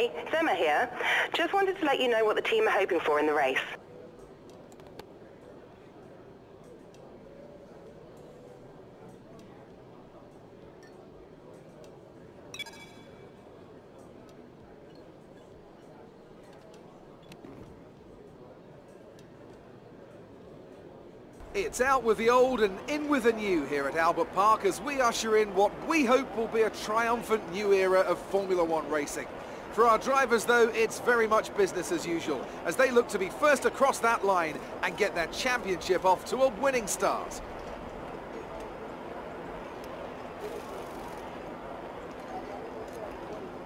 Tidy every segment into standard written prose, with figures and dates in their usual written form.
Hey, it's Emma here. Just wanted to let you know what the team are hoping for in the race. It's out with the old and in with the new here at Albert Park as we usher in what we hope will be a triumphant new era of Formula One racing. For our drivers though, it's very much business as usual as they look to be first across that line and get their championship off to a winning start.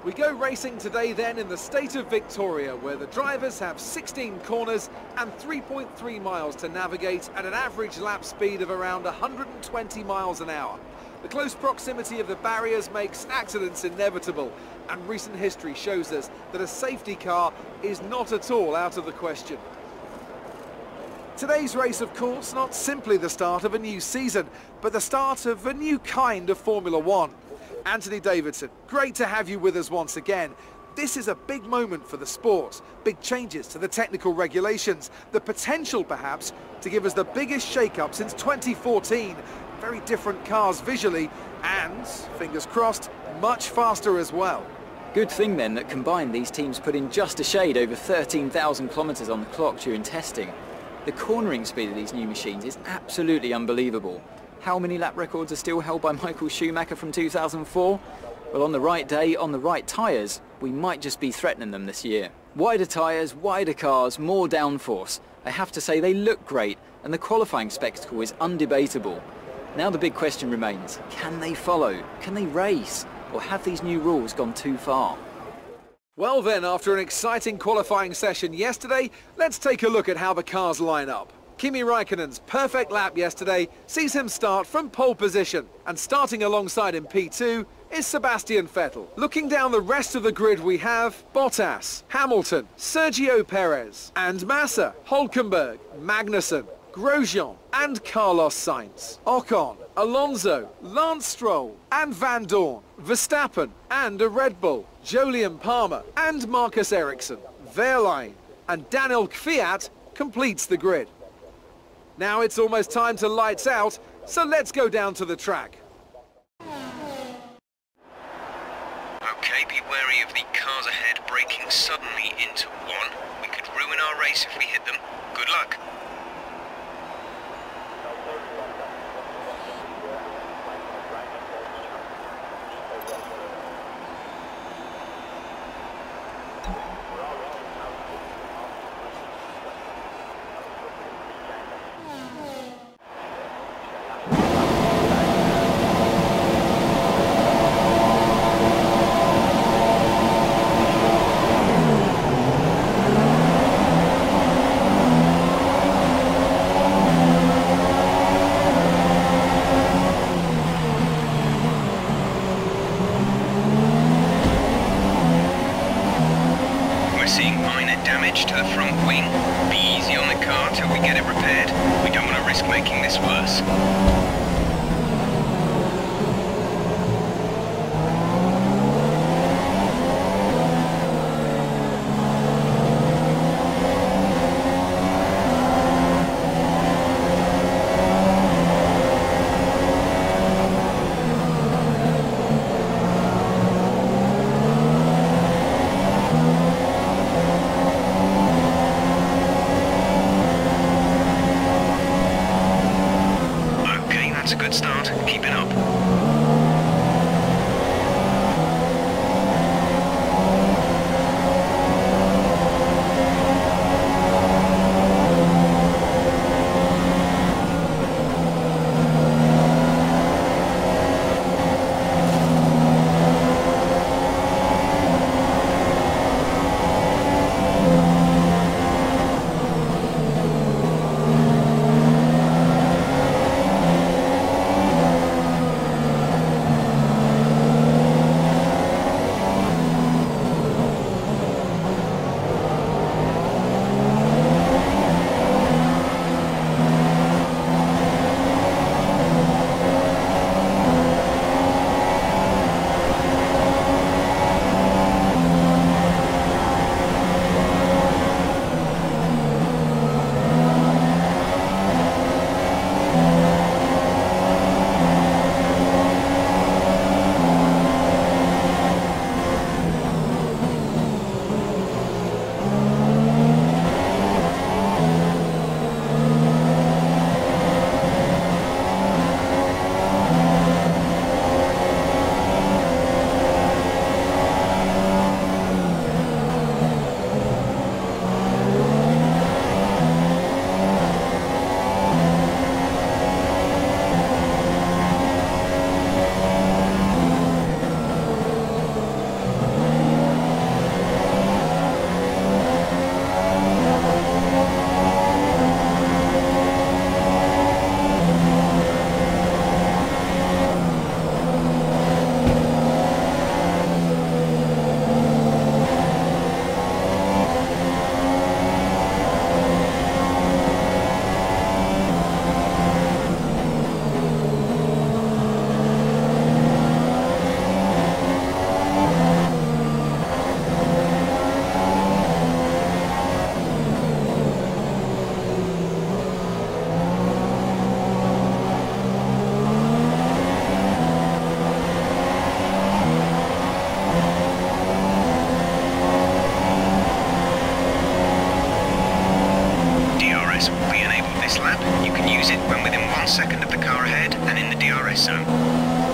We go racing today then in the state of Victoria, where the drivers have 16 corners and 3.3 miles to navigate at an average lap speed of around 120 miles an hour. The close proximity of the barriers makes accidents inevitable, and recent history shows us that a safety car is not at all out of the question. Today's race, of course, not simply the start of a new season, but the start of a new kind of Formula One. Anthony Davidson, great to have you with us once again. This is a big moment for the sport. Big changes to the technical regulations. The potential, perhaps, to give us the biggest shake-up since 2014. Very different cars visually and, fingers crossed, much faster as well. Good thing then that combined these teams put in just a shade over 13,000 kilometres on the clock during testing. The cornering speed of these new machines is absolutely unbelievable. How many lap records are still held by Michael Schumacher from 2004? Well, on the right day, on the right tyres, we might just be threatening them this year. Wider tyres, wider cars, more downforce. I have to say they look great, and the qualifying spectacle is undebatable. Now the big question remains, can they follow? Can they race? Or have these new rules gone too far? Well then, after an exciting qualifying session yesterday, let's take a look at how the cars line up. Kimi Raikkonen's perfect lap yesterday sees him start from pole position, and starting alongside him P2 is Sebastian Vettel. Looking down the rest of the grid we have Bottas, Hamilton, Sergio Perez, and Massa, Hülkenberg, Magnussen, Grosjean and Carlos Sainz, Ocon, Alonso, Lance Stroll and Van Dorn, Verstappen and a Red Bull, Jolyon Palmer and Marcus Ericsson, Wehrlein and Daniel Kvyat completes the grid. Now it's almost time to lights out, so let's go down to the track. Okay, be wary of the cars ahead braking suddenly into one. We could ruin our race if we hit them. Good luck. To the front wing. Be easy on the car till we get it repaired. We don't want to risk making this worse. DRS will be enabled this lap. You can use it when within 1 second of the car ahead and in the DRS zone.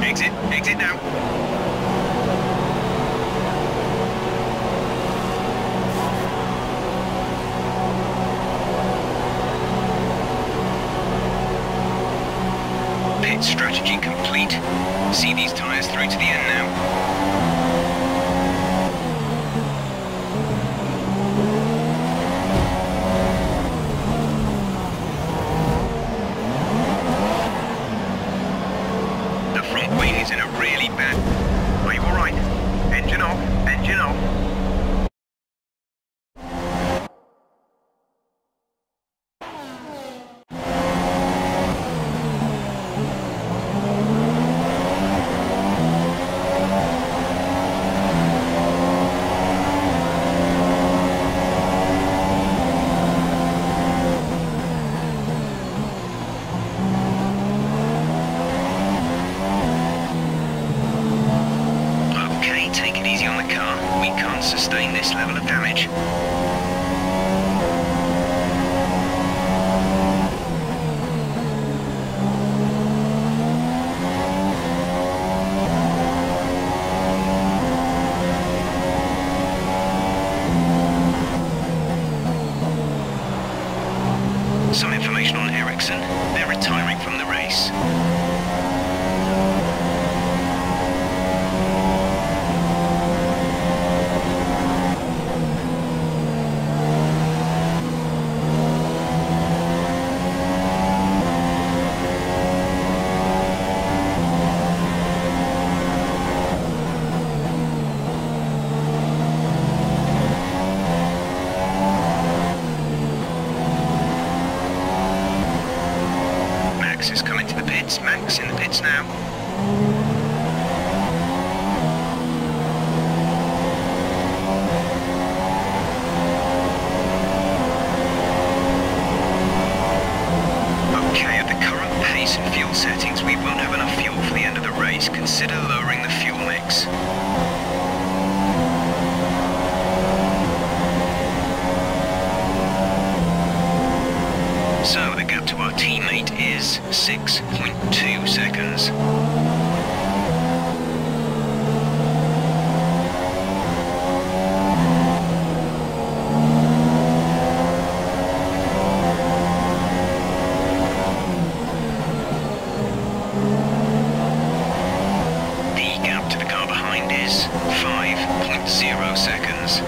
Exit, exit now. Pit strategy complete. See these tyres through to the end now. The front wing is in a really bad... Are you alright? Engine off, engine off. Sustain this level of damage. Some information on Ericsson. They're retiring from the race. Is coming to the pits. Max in the pits now. Okay, at the current pace and fuel settings, we won't have enough fuel for the end of the race. Consider lowering the fuel mix. So the gap to our teammate is 6.2 seconds. The gap to the car behind is 5.0 seconds.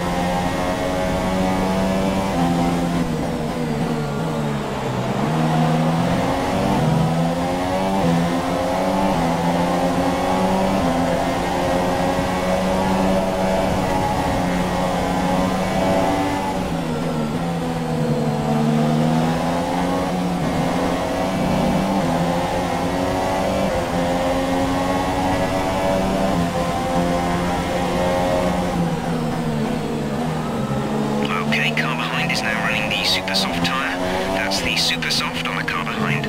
Super soft tyre. That's the super soft on the car behind.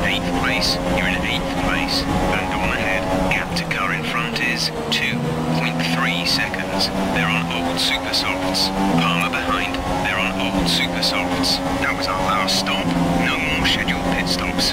Eighth place. You're in 8th place. And on ahead. Gap to car in front is 2.3 seconds. They're on old super softs. Palmer behind. They're on old super softs. That was our last stop. No more scheduled pit stops.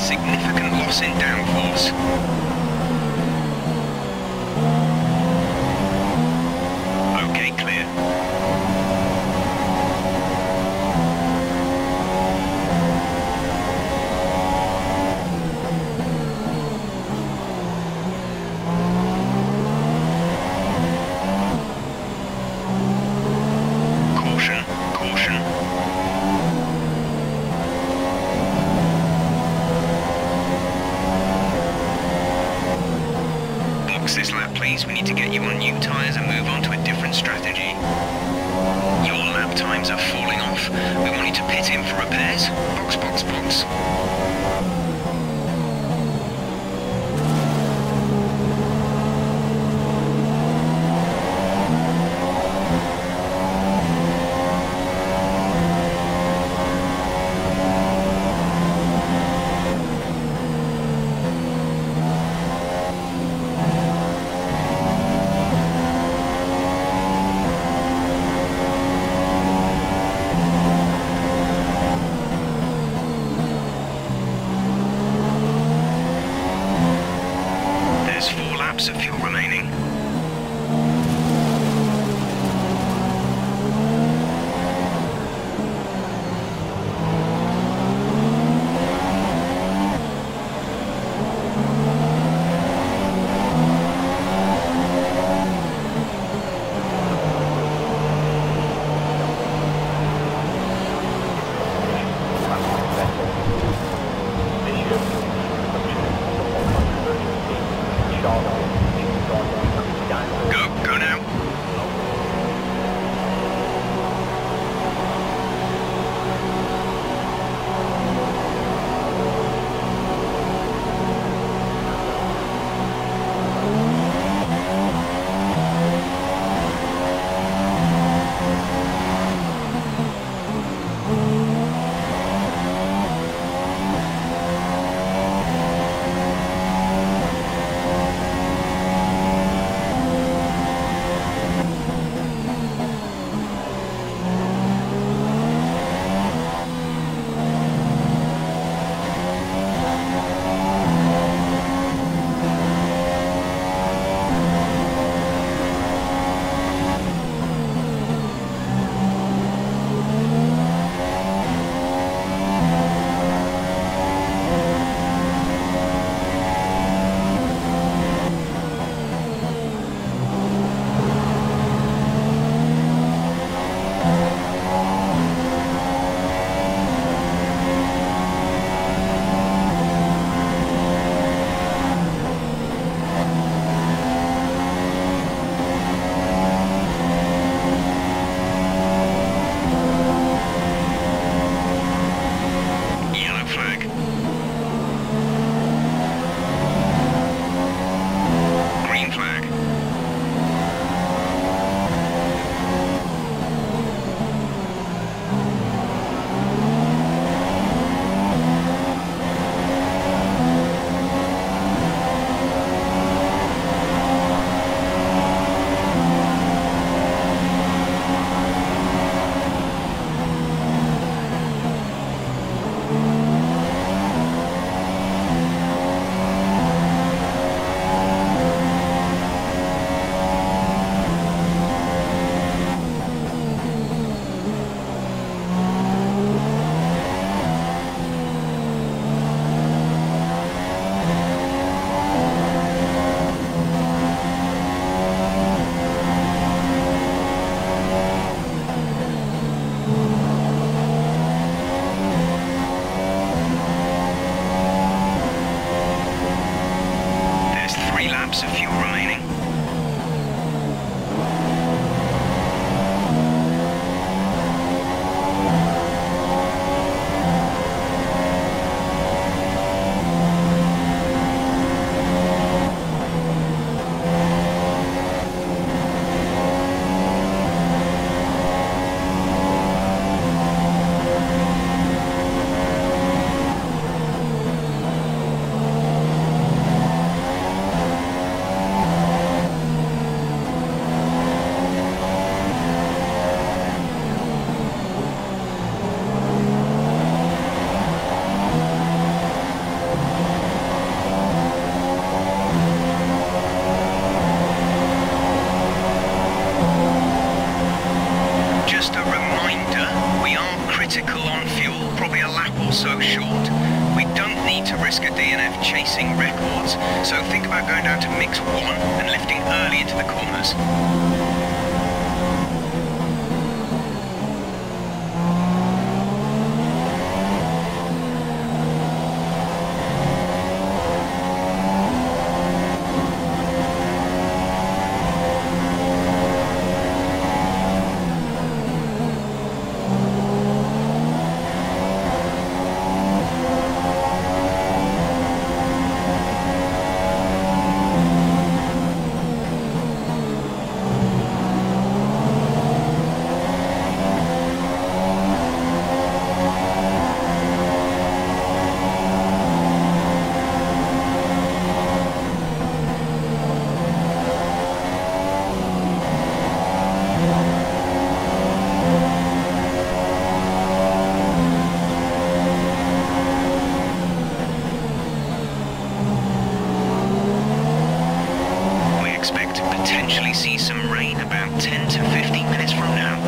significant loss in downforce. Okay, clear. Caution, caution. Box this lap, please. We need to get you on new tyres and move on to a different strategy. Your lap times are falling off. We want you to pit in for repairs. Box, box, box. There's 4 laps of fuel remaining. DNF chasing records, so think about going down to mix 1 and lifting early into the corners. See some rain about 10 to 15 minutes from now.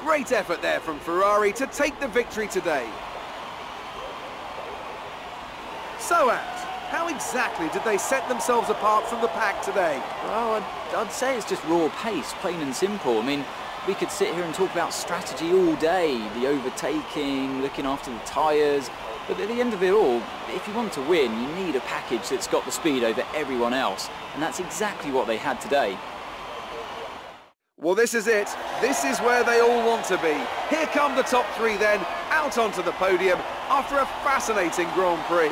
Great effort there from Ferrari to take the victory today. So, how exactly did they set themselves apart from the pack today? Well, I'd say it's just raw pace, plain and simple. I mean, We could sit here and talk about strategy all day, the overtaking, looking after the tyres, but at the end of it all, if you want to win, you need a package that's got the speed over everyone else, and that's exactly what they had today. Well, this is it. This is where they all want to be. Here come the top three then, out onto the podium after a fascinating Grand Prix.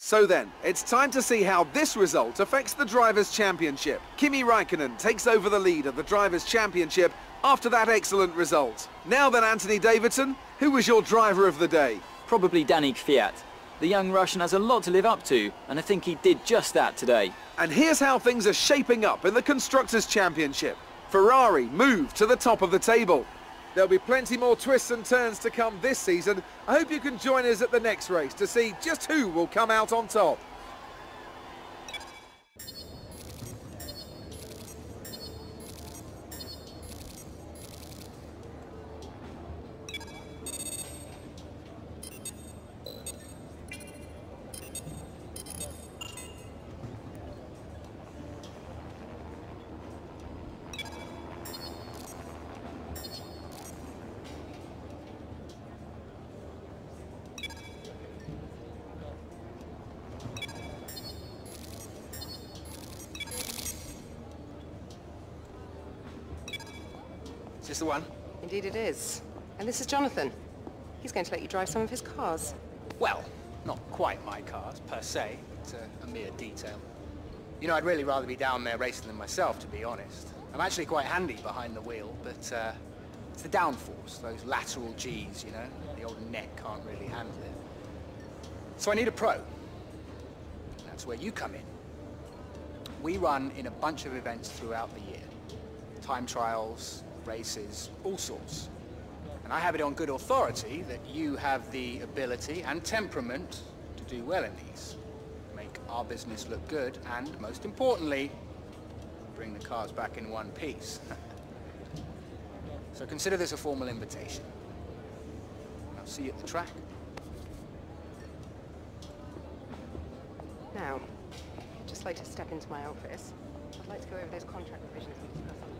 So then, it's time to see how this result affects the Drivers' Championship. Kimi Räikkönen takes over the lead of the Drivers' Championship after that excellent result. Now then, Anthony Davidson, who was your driver of the day? Probably Danny Kvyat. The young Russian has a lot to live up to, and I think he did just that today. And here's how things are shaping up in the Constructors' Championship. Ferrari moved to the top of the table. There'll be plenty more twists and turns to come this season. I hope you can join us at the next race to see just who will come out on top. Is this the one? Indeed it is. And this is Jonathan. He's going to let you drive some of his cars. Well, not quite my cars, per se. It's a mere detail. You know, I'd really rather be down there racing them myself, to be honest. I'm actually quite handy behind the wheel, but it's the downforce, those lateral Gs, you know? The old neck can't really handle it. So I need a pro. That's where you come in. We run in a bunch of events throughout the year. Time trials, races, all sorts. And I have it on good authority that you have the ability and temperament to do well in these. Make our business look good and, most importantly, bring the cars back in one piece. So consider this a formal invitation. I'll see you at the track. Now, I'd just like to step into my office. I'd like to go over those contract provisions we discussed on